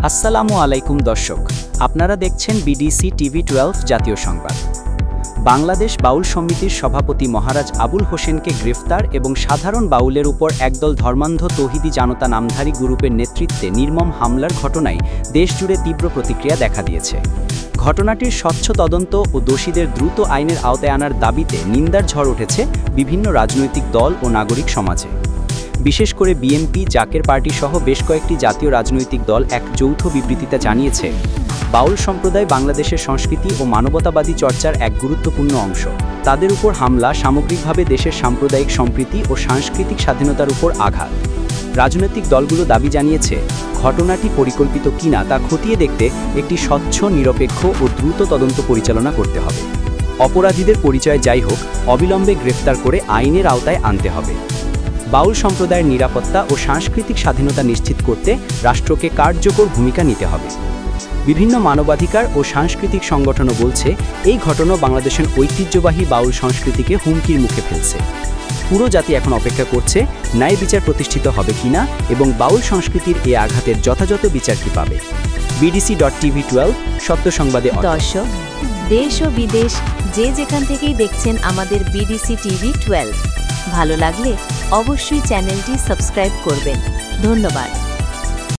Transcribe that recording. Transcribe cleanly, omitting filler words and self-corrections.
আসসালামু আলাইকুম দর্শক, আপনারা দেখছেন বিডিসি টিভি 12 জাতীয় সংবাদ। বাংলাদেশ বাউল সমিতির সভাপতি মহারাজ আবুল হোসেনকে গ্রেফতার এবং সাধারণ বাউলের উপর একদল ধর্মান্ধ তৌহিদি জনতা নামধারী গ্রুপের নেতৃত্বে নির্মম হামলার ঘটনায় দেশজুড়ে তীব্র প্রতিক্রিয়া দেখা দিয়েছে। ঘটনাটির স্বচ্ছ তদন্ত ও দোষীদের দ্রুত আইনের আওতায় আনার দাবিতে নিন্দার ঝড় উঠেছে বিভিন্ন রাজনৈতিক দল ও নাগরিক সমাজে। বিশেষ করে বিএনপি, জাকের পার্টি সহ বেশ কয়েকটি জাতীয় রাজনৈতিক দল এক যৌথ বিবৃতিতে জানিয়েছে, বাউল সম্প্রদায় বাংলাদেশের সংস্কৃতি ও মানবতাবাদী চর্চার এক গুরুত্বপূর্ণ অংশ। তাদের উপর হামলা সামগ্রিকভাবে দেশের সাম্প্রদায়িক সম্প্রীতি ও সাংস্কৃতিক স্বাধীনতার উপর আঘাত। রাজনৈতিক দলগুলো দাবি জানিয়েছে, ঘটনাটি পরিকল্পিত কিনা তা খতিয়ে দেখতে একটি স্বচ্ছ, নিরপেক্ষ ও দ্রুত তদন্ত পরিচালনা করতে হবে। অপরাধীদের পরিচয় যাই হোক, অবিলম্বে গ্রেফতার করে আইনের আওতায় আনতে হবে। বাউল সম্প্রদায়ের নিরাপত্তা ও সাংস্কৃতিক স্বাধীনতা নিশ্চিত করতে রাষ্ট্রকে কার্যকর ভূমিকা নিতে হবে। বিভিন্ন মানবাধিকার ও সাংস্কৃতিক সংগঠনও বলছে, এই ঘটনা বাংলাদেশের ঐতিহ্যবাহী বাউল সংস্কৃতিকে হুমকির মুখে ফেলছে। পুরো জাতি এখন অপেক্ষা করছে ন্যায় বিচার প্রতিষ্ঠিত হবে কিনা এবং বাউল সংস্কৃতির এই আঘাতের যথাযথ বিচার কি পাবে। BDC.TV12 সত্য সংবাদে। দর্শক, দেশ ও বিদেশ যে যেখান থেকেই দেখছেন আমাদের বিডিসি টিভি 12, ভালো লাগলে অবশ্যই চ্যানেলটি সাবস্ক্রাইব করবেন। ধন্যবাদ।